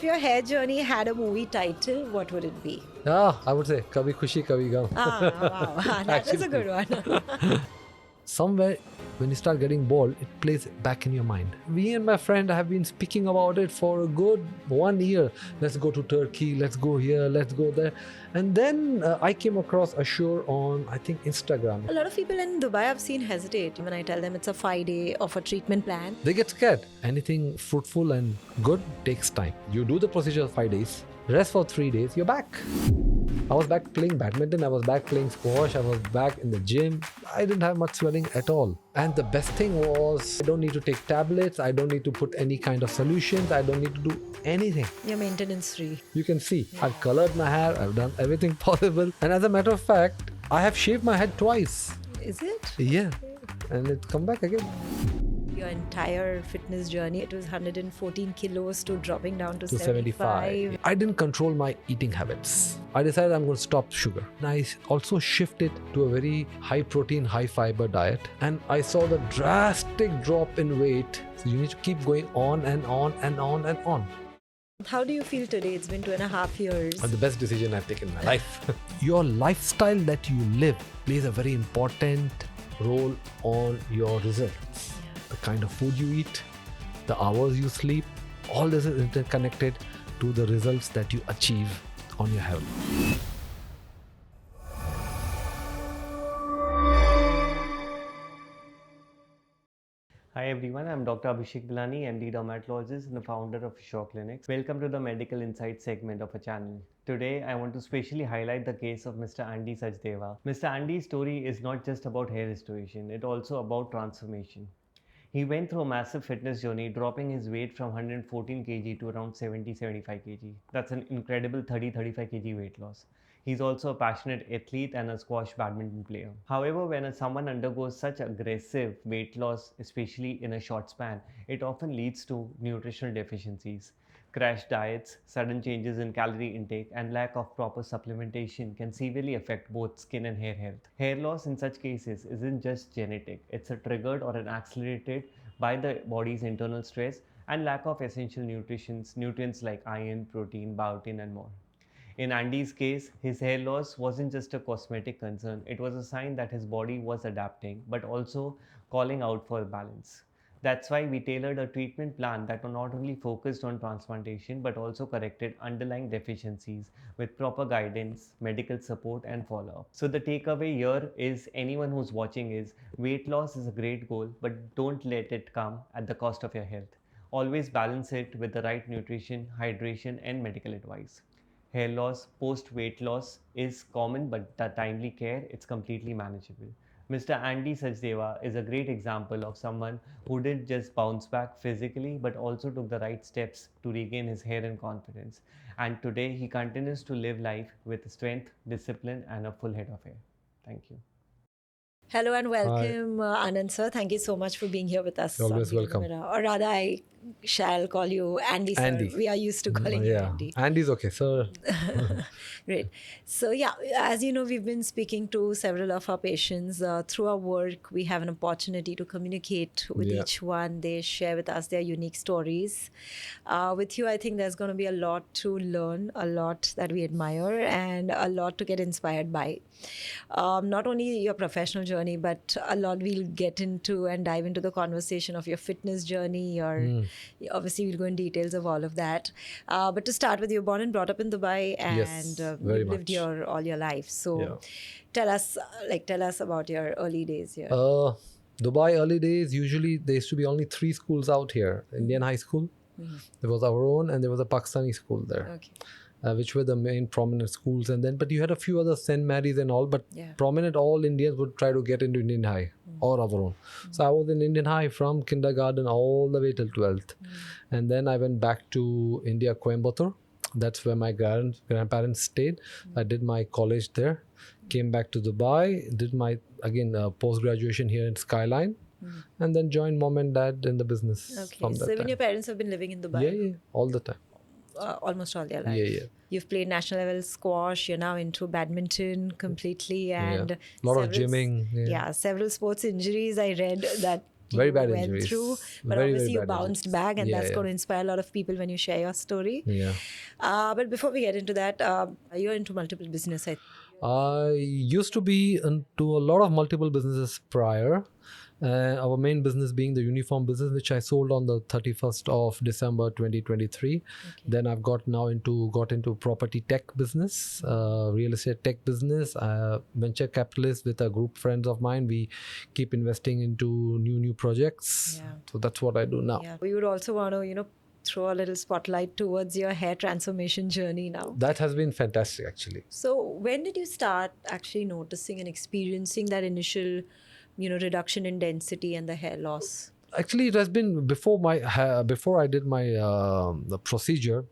if your hair journey had a movie title, what would it be? I would say Kabhi Khushi Kabhi Gum. Wow. That is a good one. Somewhere when you start getting bored, it plays back in your mind. Me and my friend have been speaking about it for a good 1 year. Let's go to Turkey, let's go here, let's go there. And then I came across Ashur on, I think, Instagram. A lot of people in Dubai I've seen hesitate when I tell them it's a 5-day of a treatment plan. They get scared. Anything fruitful and good takes time. You do the procedure 5 days, rest for 3 days, you're back. I was back playing badminton, I was back playing squash, I was back in the gym. I didn't have much swelling at all. And the best thing was, I don't need to take tablets, I don't need to put any kind of solutions, I don't need to do anything. You're maintenance free. You can see, I've colored my hair, I've done everything possible. And as a matter of fact, I have shaved my head twice. Is it? Yeah, and it's come back again. Your entire fitness journey, it was 114 kilos to dropping down to 75. I didn't control my eating habits. I decided I'm going to stop sugar. And I also shifted to a very high protein, high fiber diet. And I saw the drastic drop in weight. So you need to keep going on and on and on and on. How do you feel today? It's been 2.5 years. The best decision I've taken in my life. Your lifestyle that you live plays a very important role on your results. The kind of food you eat, the hours you sleep, all this is interconnected to the results that you achieve on your health. Hi everyone, I'm Dr. Abhishek Pilani, MD Dermatologist and the founder of Shaw Clinics. Welcome to the Medical Insights segment of our channel. Today, I want to specially highlight the case of Mr. Anand Sachdeva. Mr. Andy's story is not just about hair restoration, it's also about transformation. He went through a massive fitness journey, dropping his weight from 114 kg to around 70-75 kg. That's an incredible 30-35 kg weight loss. He's also a passionate athlete and a squash badminton player. However, when someone undergoes such aggressive weight loss, especially in a short span, it often leads to nutritional deficiencies. Crash diets, sudden changes in calorie intake, and lack of proper supplementation can severely affect both skin and hair health. Hair loss in such cases isn't just genetic, it's a triggered or an accelerated by the body's internal stress and lack of essential nutrients like iron, protein, biotin, and more. In Andy's case, his hair loss wasn't just a cosmetic concern, it was a sign that his body was adapting but also calling out for balance. That's why we tailored a treatment plan that not only focused on transplantation but also corrected underlying deficiencies with proper guidance, medical support, and follow-up. So the takeaway here is anyone who's watching is weight loss is a great goal, but don't let it come at the cost of your health. Always balance it with the right nutrition, hydration, and medical advice. Hair loss, post-weight loss is common, but the timely care, it's completely manageable. Mr. Anand Sachdeva is a great example of someone who didn't just bounce back physically, but also took the right steps to regain his hair and confidence. And today, he continues to live life with strength, discipline, and a full head of hair. Thank you. Hello and welcome, Anand sir. Thank you so much for being here with us. You're always welcome. Or rather, I shall call you Andy, sir. Andy. We are used to calling you Andy. Andy's okay, sir. Great. So yeah, as you know, we've been speaking to several of our patients. Through our work, we have an opportunity to communicate with each one. They share with us their unique stories. With you, I think there's going to be a lot to learn, a lot that we admire, and a lot to get inspired by. Not only your professional journey, but a lot we'll get into and dive into the conversation of your fitness journey. Obviously, we'll go in details of all of that. But to start with, you're born and brought up in Dubai, and you've lived here all your life. So tell us about your early days here. Dubai early days, usually there used to be only 3 schools out here. Indian high school, there was our own, and there was a Pakistani school there. Okay. Which were the main prominent schools, and then but you had a few other St. Mary's and all, but prominent all Indians would try to get into Indian High or our own. So I was in Indian High from kindergarten all the way till 12th, and then I went back to India, Coimbatore. That's where my grandparents stayed. I did my college there, came back to Dubai, did my post-graduation here in Skyline, and then joined mom and dad in the business. Okay, so even your parents have been living in Dubai? Yeah, all the time. Almost all their life. Yeah. You've played national level squash. You're now into badminton completely, and a lot of gymming. Several sports injuries. I read that very bad went injuries. through, but Very, obviously you very bad bounced injuries. back, and Yeah, that's yeah. going to inspire a lot of people when you share your story. Yeah. But before we get into that, you're into multiple business, I think. I used to be into a lot of multiple businesses prior. Our main business being the uniform business, which I sold on the 31st of December 2023. Then I've got into property tech business, real estate tech business, venture capitalist with a group friends of mine. We keep investing into new projects. Yeah. So that's what I do now. Yeah. We would also want to, throw a little spotlight towards your hair transformation journey now. That has been fantastic, actually. So when did you start actually noticing and experiencing that initial, reduction in density and the hair loss? Actually, it has been before I did my the procedure.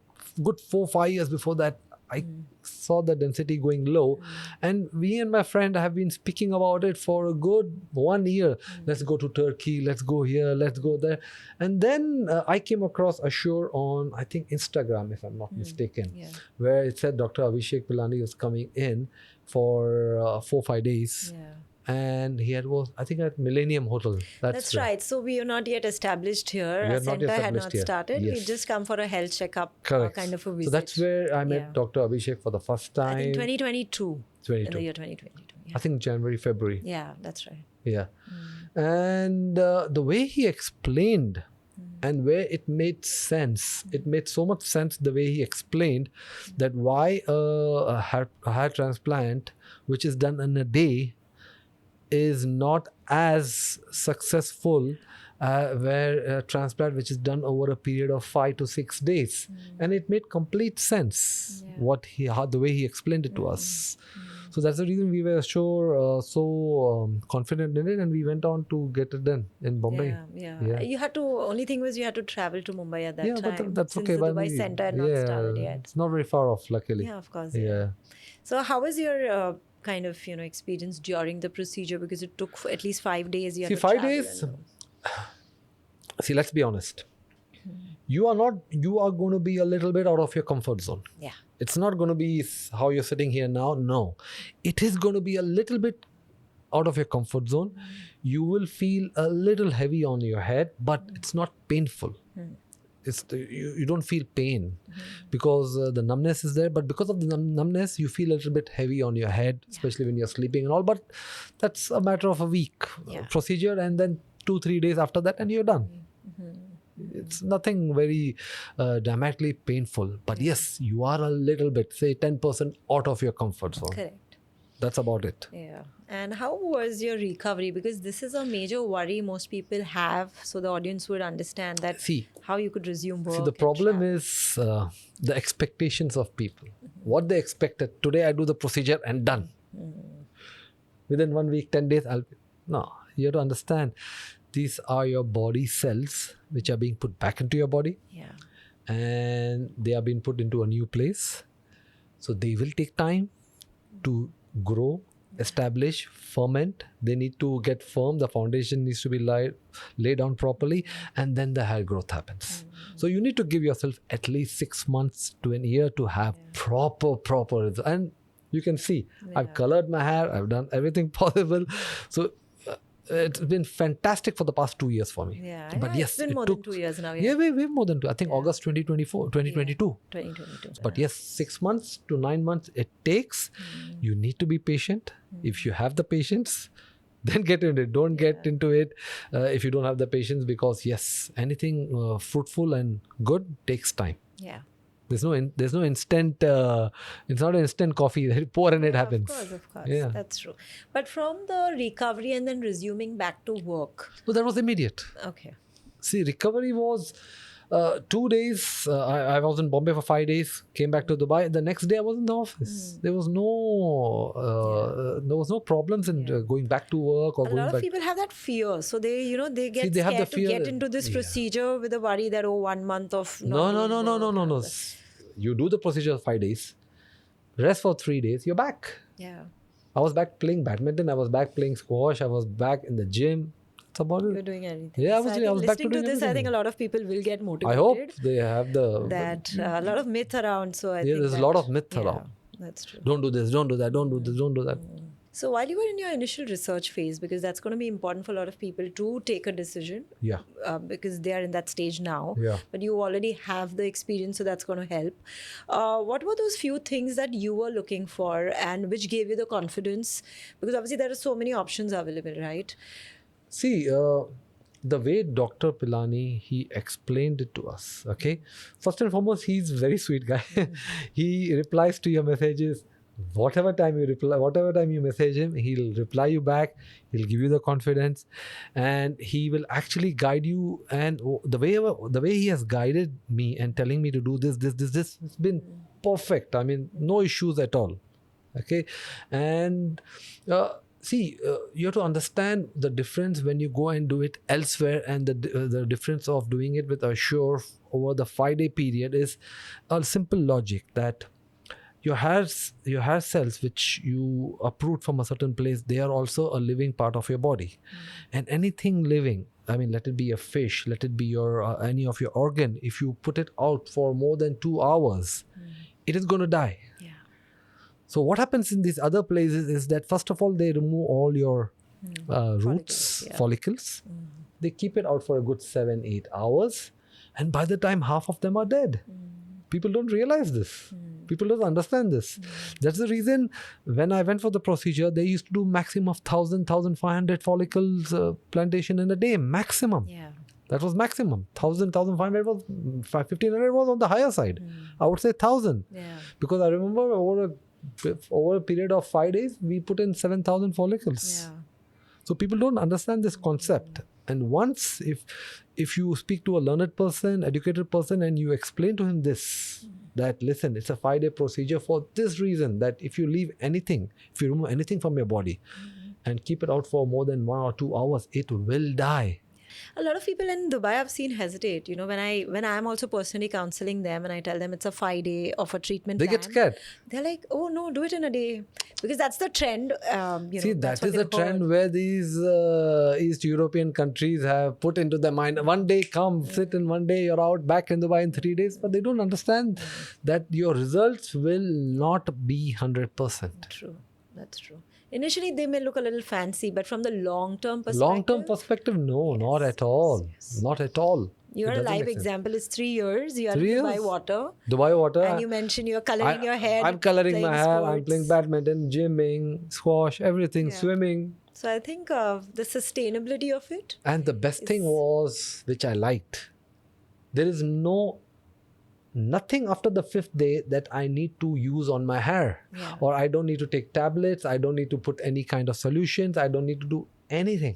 Good 4-5 years before that, I saw the density going low, and me and my friend have been speaking about it for a good 1 year. Let's go to Turkey, let's go here, let's go there. And then I came across a show on, I think, Instagram, if I'm not mistaken, where it said Dr. Abhishek Pilani was coming in for 4-5 days. Yeah. And he was, I think, at Millennium Hotel. That's right. So we are not yet established here. We are Our not center had established not here. started. Yes. We just come for a health checkup, Correct. kind of a visit. So that's where I met Yeah. Dr. Abhishek for the first time. I think 2022. 22. In the year 2022. Yeah. I think January, February. Yeah, that's right. Yeah. And the way he explained and where it made sense, it made so much sense the way he explained that why a hair transplant, which is done in a day, is not as successful where a transplant which is done over a period of 5 to 6 days. And it made complete sense the way he explained it to us. So that's the reason we were so confident in it, and we went on to get it done in Bombay. Yeah. You had to, only thing was you had to travel to Mumbai at that time. But that's since okay. the Dubai center had not started yet. It's not very far off, luckily. Yeah, of course. Yeah. So how was your kind of, experience during the procedure? Because it took at least 5 days. You had to 5 travel days. and- See, let's be honest. You are going to be a little bit out of your comfort zone. Yeah. It's not going to be how you're sitting here now. No. It is going to be a little bit out of your comfort zone. You will feel a little heavy on your head, but it's not painful. You don't feel pain because the numbness is there, but because of the numbness, you feel a little bit heavy on your head, especially when you're sleeping and all. But that's a matter of a week procedure, and then 2-3 days after that, and you're done. It's nothing very dramatically painful, but yes, you are a little bit, say 10% out of your comfort zone. Correct. That's about it. Yeah. And how was your recovery? Because this is a major worry most people have, so the audience would understand that how you could resume work. See, the problem is the expectations of people. What they expected. Today I do the procedure and done. Within 1 week, 10 days, no, you have to understand. These are your body cells which are being put back into your body. Yeah. And they are being put into a new place. So they will take time to grow, establish, ferment. They need to get firm. The foundation needs to be laid down properly, and then the hair growth happens. So you need to give yourself at least 6 months to a year to have proper results. And you can see, I've colored my hair. I've done everything possible. So it's been fantastic for the past 2 years for me. Yeah, but yes, it's been more than 2 years now. Yeah, way more than 2. I think August 2022. 2022. But yes, 6 months to 9 months it takes. You need to be patient. If you have the patience, then get into it. Don't get into it if you don't have the patience, because yes, anything fruitful and good takes time. Yeah. There's no instant. It's not an instant coffee. Pour and it happens. Of course. Yeah. That's true. But from the recovery and then resuming back to work. So that was immediate. Okay. See, recovery was 2 days. I was in Bombay for 5 days. Came back to Dubai. The next day I was in the office. There was no problems in going back to work or a going lot back. of people have that fear, so they get they have the scared fear to get into this procedure with the worry that 1 month of No. You do the procedure 5 days. Rest for 3 days. You're back. Yeah. I was back playing badminton. I was back playing squash. I was back in the gym. That's about it. You're doing everything. Yeah, I was back to listening to doing this. I everything. think a lot of people will get motivated. I hope they have that a lot of myth around. So I think there's a lot of myth yeah, around. That's true. Don't do this. Don't do that. Don't do this. Don't do that. So while you were in your initial research phase, because that's going to be important for a lot of people to take a decision, because they are in that stage now, but you already have the experience, so that's going to help. What were those few things that you were looking for and which gave you the confidence? Because obviously there are so many options available, right? See, the way Dr. Pilani, he explained it to us, okay? First and foremost, he's a very sweet guy. He replies to your messages. Whatever time you message him, he'll reply you back. He'll give you the confidence, and he will actually guide you. And the way he has guided me and telling me to do this, it's been perfect. I mean, no issues at all. Okay, and you have to understand the difference when you go and do it elsewhere, and the difference of doing it with Assure over the 5-day period is a simple logic that your hair cells which you uproot from a certain place, they are also a living part of your body. And anything living, I mean, let it be a fish, let it be your any of your organ, if you put it out for more than 2 hours, it is going to die. So what happens in these other places is that first of all, they remove all your roots, follicles. They keep it out for a good 7-8 hours, and by the time half of them are dead. People don't realize this. People don't understand this. That's the reason when I went for the procedure, they used to do maximum of 1,500 follicles plantation in a day, maximum. That was maximum. 1,500 was, 1,500 was on the higher side. I would say 1,000. Because I remember over a period of 5 days, we put in 7,000 follicles. So people don't understand this concept. And once, if you speak to a learned person, educated person, and you explain to him this, that listen, it's a 5-day procedure for this reason, that if you leave anything, if you remove anything from your body and keep it out for more than 1 or 2 hours, it will die. A lot of people in Dubai I've seen hesitate. You know, when I'm also personally counseling them and I tell them it's a 5-day of a treatment they plan, get scared. They're like, oh no, do it in a day, because that's the trend. See, that is the trend where these East European countries have put into their mind. One day, come sit in 1 day, you're out, back in Dubai in 3 days. But they don't understand that your results will not be 100%. True, that's true. Initially, they may look a little fancy, but from the long-term perspective... Long-term perspective, no, not at all. Not at all. Your live example is 3 years. You are in Dubai water. Dubai water. And you mentioned you're coloring your hair. I'm coloring my hair. I'm playing badminton, gymming, squash, everything, swimming. So I think the sustainability of it. And the best thing was, which I liked, there is nothing after the 5th day that I need to use on my hair, or I don't need to take tablets, I don't need to put any kind of solutions, I don't need to do anything.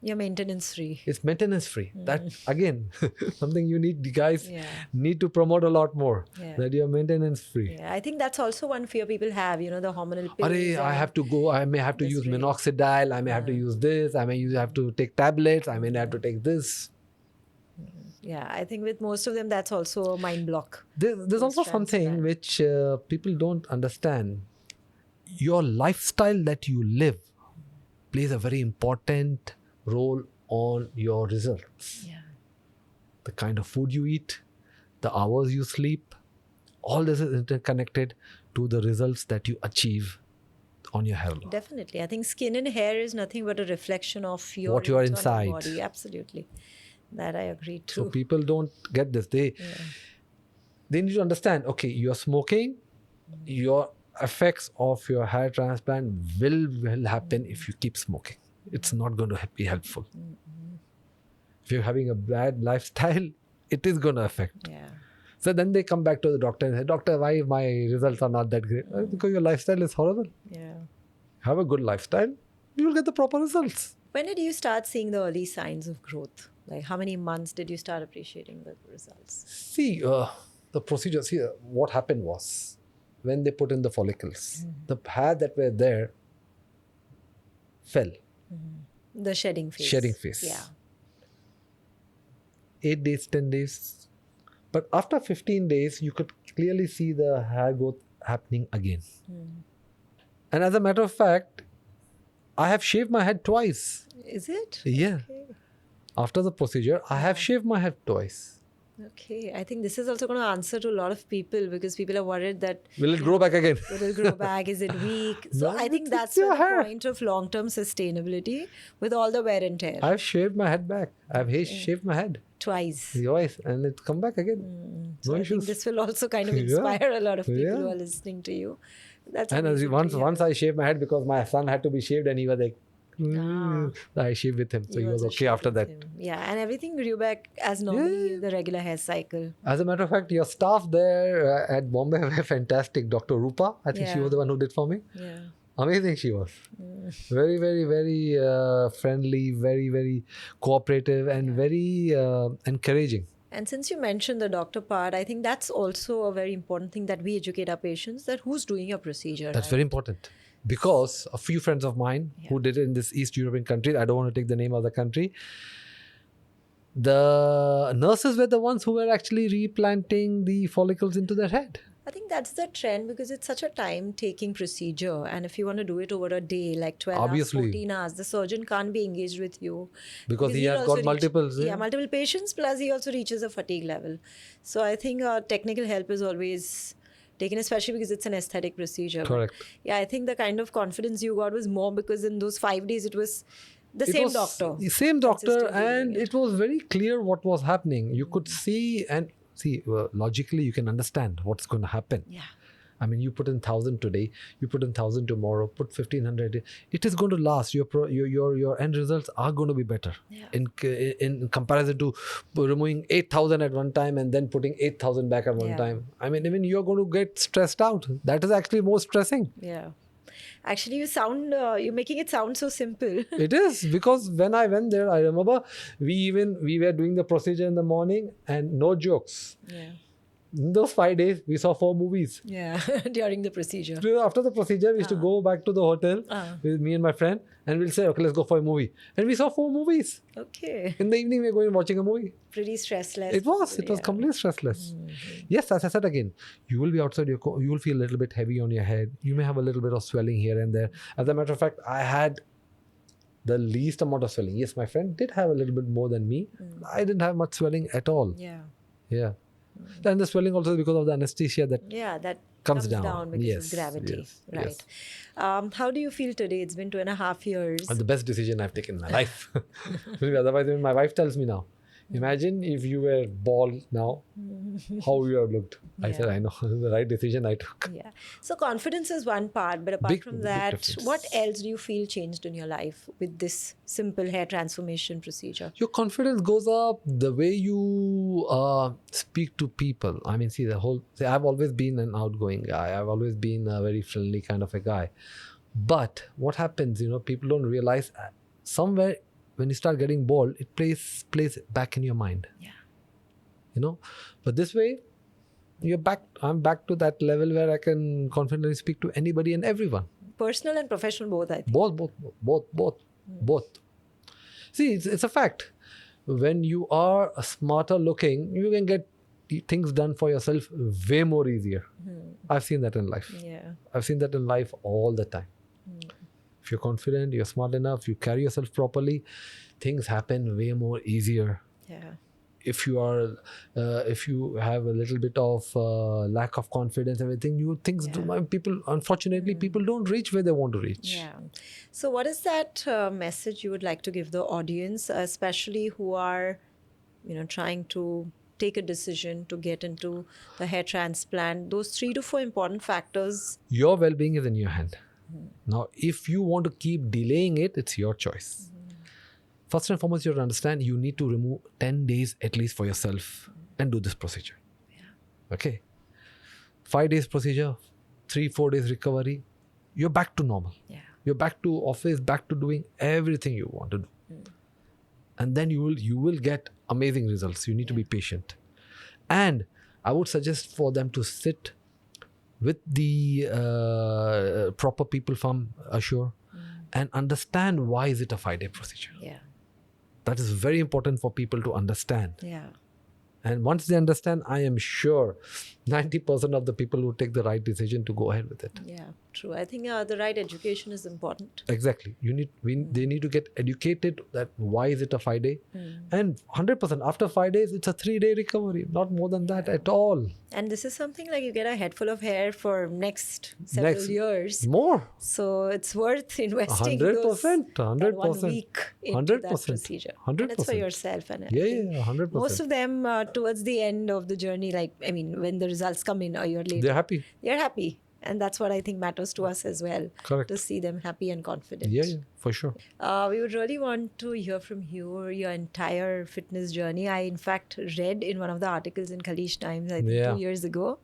You're maintenance free. It's maintenance free. That again, something you guys need to promote a lot more, that you're maintenance free. I think that's also one fear people have, you know, the hormonal pills. I have to go, I may have to use minoxidil, I may have to use this, I may have to take tablets, I may have to take this. Yeah, I think with most of them, that's also a mind block. There's also something which people don't understand. Your lifestyle that you live plays a very important role on your results. The kind of food you eat, the hours you sleep, all this is interconnected to the results that you achieve on your hair. Definitely. I think skin and hair is nothing but a reflection of what you are inside. Body. Absolutely. That I agree too. So people don't get this. They need to understand, okay, you're smoking, your effects of your hair transplant will happen if you keep smoking. It's not going to be helpful. If you're having a bad lifestyle, it is going to affect. So then they come back to the doctor and say, doctor, why my results are not that great? Because your lifestyle is horrible. Have a good lifestyle, you will get the proper results. When did you start seeing the early signs of growth? Like how many months did you start appreciating the results? See, the procedure, what happened was, when they put in the follicles, the hair that were there fell. The shedding phase. Shedding phase. 8 days, 10 days. But after 15 days, you could clearly see the hair growth happening again. And as a matter of fact, I have shaved my head twice. Is it? Yeah. Okay. After the procedure, I have shaved my head twice. Okay, I think this is also going to answer to a lot of people, because people are worried that Will it grow back again? will it grow back? Is it weak? So No, I think it's that's your where the hair. point of long-term sustainability with all the wear and tear. I've shaved my head back. I've shaved my head Twice. twice, and it's come back again. So No I issues. think this will also kind of Yeah. inspire a lot of people who Yeah. are listening to you. That's And amazing to once hear. I shaved my head because my son had to be shaved, and he was like, I shaved with him, so he was also okay shared after with that. him. Yeah, and everything grew back as normally Yeah. the regular hair cycle. As a matter of fact, your staff there at Bombay were fantastic. Dr. Rupa, I think she Yeah. was the one who did for me. Yeah. Amazing she was. Very, very, very friendly, very, very cooperative, and very encouraging. And since you mentioned the doctor part, I think that's also a very important thing, that we educate our patients that who's doing your procedure. That's right? very important. Because a few friends of mine who did it in this East European country, I don't want to take the name of the country, the nurses were the ones who were actually replanting the follicles into their head. I think that's the trend, because it's such a time-taking procedure. And if you want to do it over a day, like 12 Obviously. hours, 14 hours, the surgeon can't be engaged with you. Because he he'll has also got multiples. Yeah, multiple patients, plus he also reaches a fatigue level. So I think technical help is always taken, especially because it's an aesthetic procedure. Correct. But yeah, I think the kind of confidence you got was more because in those 5 days it was the It same was doctor. the same doctor, consistently and doing it was very clear what was happening. You could see logically you can understand what's going to happen. Yeah. I mean, you put in 1,000 today, you put in 1,000 tomorrow, put 1,500. It is going to last. Your end results are going to be better in comparison to removing 8,000 at one time and then putting 8,000 back at one time. I mean, even you're going to get stressed out. That is actually more stressing. Yeah. Actually, you're making it sound so simple. It is, because when I went there, I remember we were doing the procedure in the morning, and no jokes. Yeah. In those 5 days, we saw 4 movies. Yeah, during the procedure. After the procedure, we used to go back to the hotel with me and my friend, and we'll say, okay, let's go for a movie. And we saw 4 movies. Okay. In the evening, we're going and watching a movie. Pretty stressless. It was completely stressless. Yes, as I said again, you will be outside you will feel a little bit heavy on your head. You may have a little bit of swelling here and there. As a matter of fact, I had the least amount of swelling. Yes, my friend did have a little bit more than me. I didn't have much swelling at all. Yeah. And the swelling also is because of the anesthesia that comes down because of gravity. Right. How do you feel today? It's been 2.5 years. The best decision I've taken in my life. Otherwise, even my wife tells me now, imagine if you were bald now, how you have looked. I said, I know, the right decision I took. Yeah. So confidence is one part, but apart from that, what else do you feel changed in your life with this simple hair transformation procedure? Your confidence goes up, the way you speak to people. I mean, I've always been an outgoing guy. I've always been a very friendly kind of a guy. But what happens, people don't realize somewhere when you start getting bald, it plays back in your mind. Yeah. But this way, I'm back to that level where I can confidently speak to anybody and everyone. Personal and professional both, I think. Both. See, it's a fact. When you are smarter looking, you can get things done for yourself way more easier. I've seen that in life. Yeah. I've seen that in life all the time. If you're confident, you're smart enough, you carry yourself properly, things happen way more easier. Yeah. If you have a little bit of lack of confidence, everything, people don't reach where they want to reach. Yeah. So what is that message you would like to give the audience, especially who are, trying to take a decision to get into the hair transplant? Those 3 to 4 important factors. Your well-being is in your hand. Now, if you want to keep delaying it, it's your choice. First and foremost, you have to understand you need to remove 10 days at least for yourself and do this procedure. Yeah. Okay. 5 days procedure, 3-4 days recovery, you're back to normal. Yeah. You're back to office, back to doing everything you want to do. And then you will get amazing results. You need to be patient. And I would suggest for them to sit with the proper people from Assure and understand why is it a 5-day procedure. Yeah. That is very important for people to understand. Yeah. And once they understand, I am sure 90% of the people would take the right decision to go ahead with it. Yeah, true. I think the right education is important. Exactly. They need to get educated that why is it a 5-day, and 100% after 5 days it's a 3-day recovery, not more than that at all. And this is something like you get a head full of hair for next several years. More. So it's worth investing 100%. 100%. 1 week into 100%. that procedure. 100%. And it's for yourself. And I Yeah, think 100%. most of them towards the end of the journey, like, I mean, when the results come in a year later, They're happy. They're happy. And that's what I think matters to us as well. Correct. To see them happy and confident. Yeah, for sure. We would really want to hear from you your entire fitness journey. I, in fact, read in one of the articles in Khaleej Times, I think 2 years ago.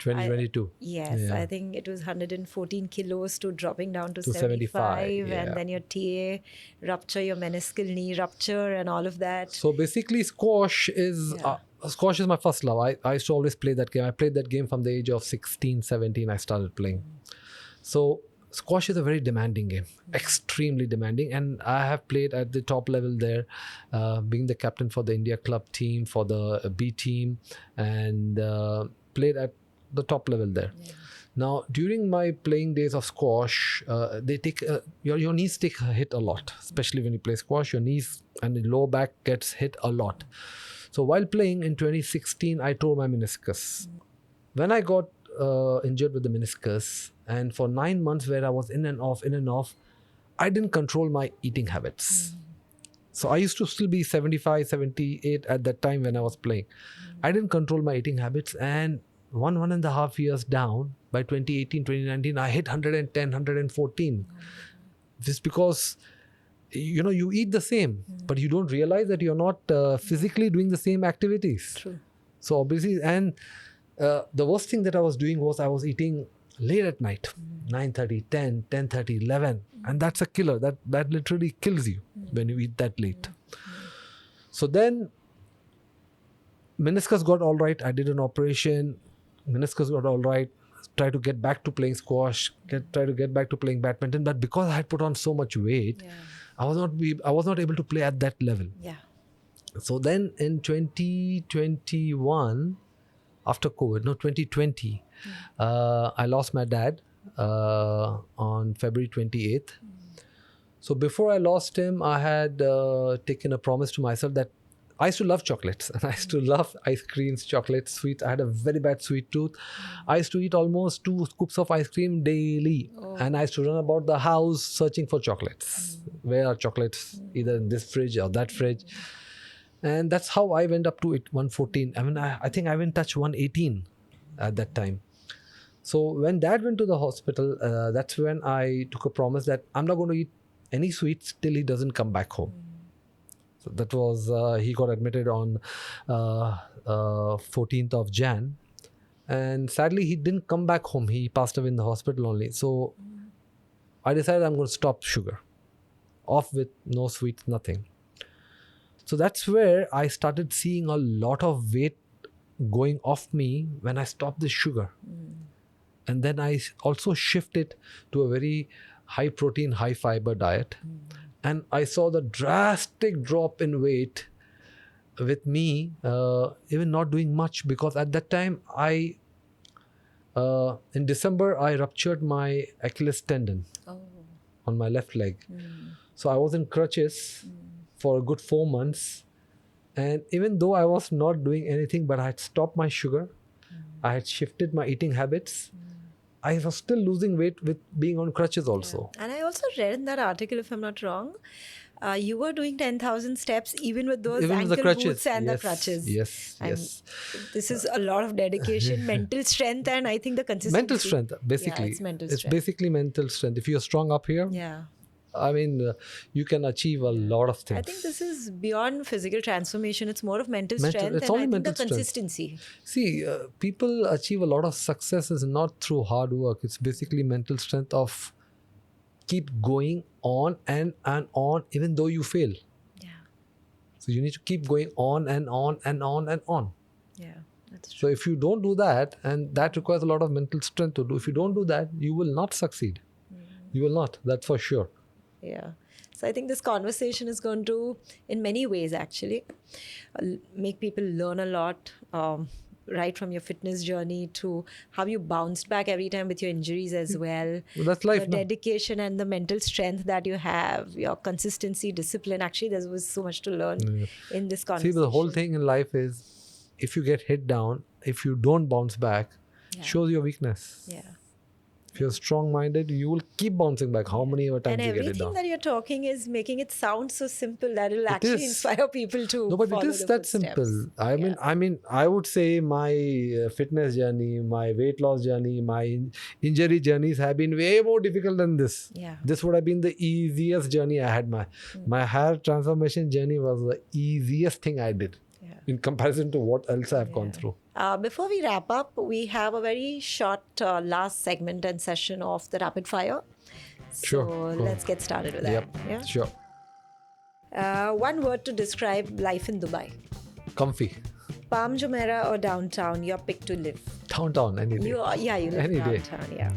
2022. Yes, I think it was 114 kilos to dropping down to 75. And then your TA rupture, your meniscal knee rupture and all of that. So basically squash is... squash is my first love. I used to always play that game. I played that game from the age of 16, 17. I started playing. So squash is a very demanding game, extremely demanding. And I have played at the top level there, being the captain for the India club team, for the B team, and played at the top level there. Yeah. Now, during my playing days of squash, they take your knees take a hit a lot, especially when you play squash. Your knees and the lower back gets hit a lot. So while playing in 2016, I tore my meniscus. When I got injured with the meniscus, and for 9 months where I was in and off, I didn't control my eating habits. So I used to still be 75, 78 at that time when I was playing. I didn't control my eating habits, and 1.5 years down, by 2018, 2019, I hit 110, 114. Just because... you eat the same, but you don't realize that you're not physically doing the same activities. True. So obviously, and the worst thing that I was doing was I was eating late at night, 9:30, 10, 10:30, 11. And that's a killer. That literally kills you when you eat that late. So then, meniscus got all right. I did an operation. Meniscus got all right. Try to get back to playing squash. Try to get back to playing badminton. But because I had put on so much weight, I was not able to play at that level. Yeah. So then in 2021, after COVID, 2020, I lost my dad on February 28th. So before I lost him, I had taken a promise to myself that I used to love chocolates, and I used to love ice creams, chocolates, sweets. I had a very bad sweet tooth. I used to eat almost 2 scoops of ice cream daily. And I used to run about the house searching for chocolates. Where are chocolates? Either in this fridge or that fridge. And that's how I went up to 114. I mean, I think I even touched 118 at that time. So when Dad went to the hospital, that's when I took a promise that I'm not going to eat any sweets till he doesn't come back home. So that was, he got admitted on 14th of Jan. And sadly, he didn't come back home. He passed away in the hospital only. So I decided I'm going to stop sugar. Off with no sweets, nothing. So that's where I started seeing a lot of weight going off me when I stopped the sugar. And then I also shifted to a very high protein, high fiber diet. And I saw the drastic drop in weight with me, even not doing much, because at that time, in December, I ruptured my Achilles tendon on my left leg. So I was in crutches for a good 4 months. And even though I was not doing anything, but I had stopped my sugar, I had shifted my eating habits, I was still losing weight with being on crutches also. And I also read in that article, if I'm not wrong, you were doing 10,000 steps even with those ankle boots and the crutches. Yes. This is a lot of dedication, mental strength, and I think the consistency. Mental strength, basically. Yeah, it's mental strength. It's basically mental strength. If you're strong up here, I mean, you can achieve a lot of things. I think this is beyond physical transformation. It's more of mental strength, it's and only I think mental the consistency. See, people achieve a lot of success is not through hard work. It's basically mental strength of keep going on and on, even though you fail. Yeah. So you need to keep going on and on and on and on. Yeah, that's true. So if you don't do that, and that requires a lot of mental strength to do, if you don't do that, you will not succeed. You will not, that's for sure. Yeah. So I think this conversation is going to, in many ways actually, make people learn a lot, right from your fitness journey to how you bounced back every time with your injuries as well. That's life. The dedication and the mental strength that you have, your consistency, discipline. Actually, there was so much to learn in this conversation. See, the whole thing in life is, if you get hit down, if you don't bounce back, shows your weakness. Yeah. If you're strong-minded, you will keep bouncing back. How many times And you get it everything down? that you're talking is making it sound so simple that it'll actually inspire people to No, but follow it is the that footsteps. simple. I mean, I would say my fitness journey, my weight loss journey, my injury journeys have been way more difficult than this. Yeah. This would have been the easiest journey I had. My hair transformation journey was the easiest thing I did in comparison to what else I've gone through. Before we wrap up, we have a very short last segment and session of the rapid fire. Sure. So let's get started with that. Yep. Yeah? Sure. One word to describe life in Dubai. Comfy. Palm Jumeirah or downtown, your pick to live. Downtown, any day. You live Any day. downtown, yeah.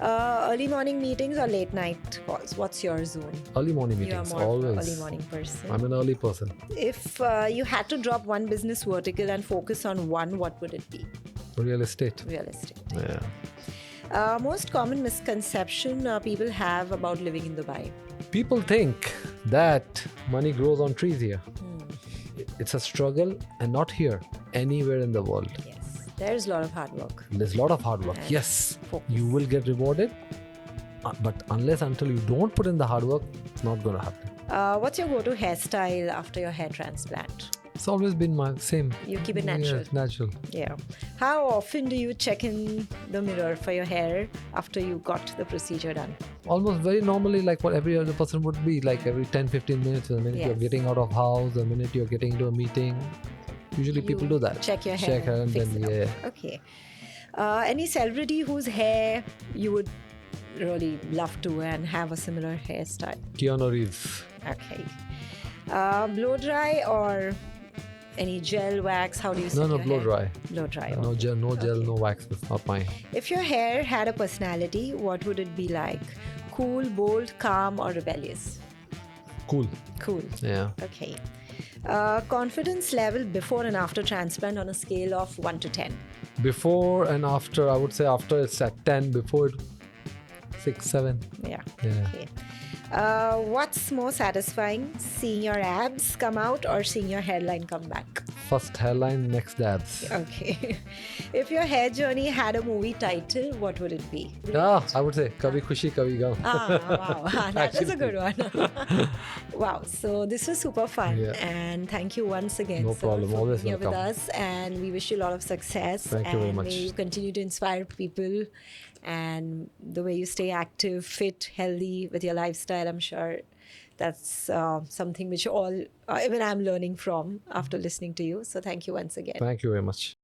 Early morning meetings or late night calls? What's your zone? Early morning You are meetings, more of an always. early morning person. I'm an early person. If you had to drop one business vertical and focus on one, what would it be? Real estate. Real estate. Yeah. Most common misconception people have about living in Dubai. People think that money grows on trees here. It's a struggle, and not here, anywhere in the world. Yes, there's a lot of hard work. There's a lot of hard work. And Yes, focus. you will get rewarded, but until you don't put in the hard work, it's not going to happen. What's your go-to hairstyle after your hair transplant? It's always been my same. You keep it natural. Yeah, natural. Yeah. How often do you check in the mirror for your hair after you got the procedure done? Almost very normally, like what every other person would be, like every 10-15 minutes, the minute you're Yes. getting out of house, the minute you're getting into a meeting. Usually people You do that. Check your hair. Check her and fix then, it up. yeah. Okay. Any celebrity whose hair you would really love to and have a similar hairstyle? Keanu Reeves. Okay. Blow dry or any gel wax? How do you set No, your blow hair? dry. Blow dry. No okay. gel, Okay. no wax. It's not mine. If your hair had a personality, what would it be like? Cool, bold, calm, or rebellious? Cool. Cool. Yeah. Okay. Confidence level before and after transplant on a scale of 1 to 10. Before and after, I would say after it's at 10, before it 6, 7. Yeah. Yeah. Okay. What's more satisfying, seeing your abs come out or seeing your hairline come back? First hairline, next dabs. Okay. If your hair journey had a movie title, what would it be? I would say Kabhi Khushi Kabhi Gum. Wow. That is a good one. Wow. So this was super fun. Yeah. And thank you once again, No sir, problem. for Always being here with welcome. us. And we wish you a lot of success. Thank you very much. May you continue to inspire people. And the way you stay active, fit, healthy with your lifestyle, I'm sure that's something which all, even I'm learning from after listening to you. So thank you once again. Thank you very much.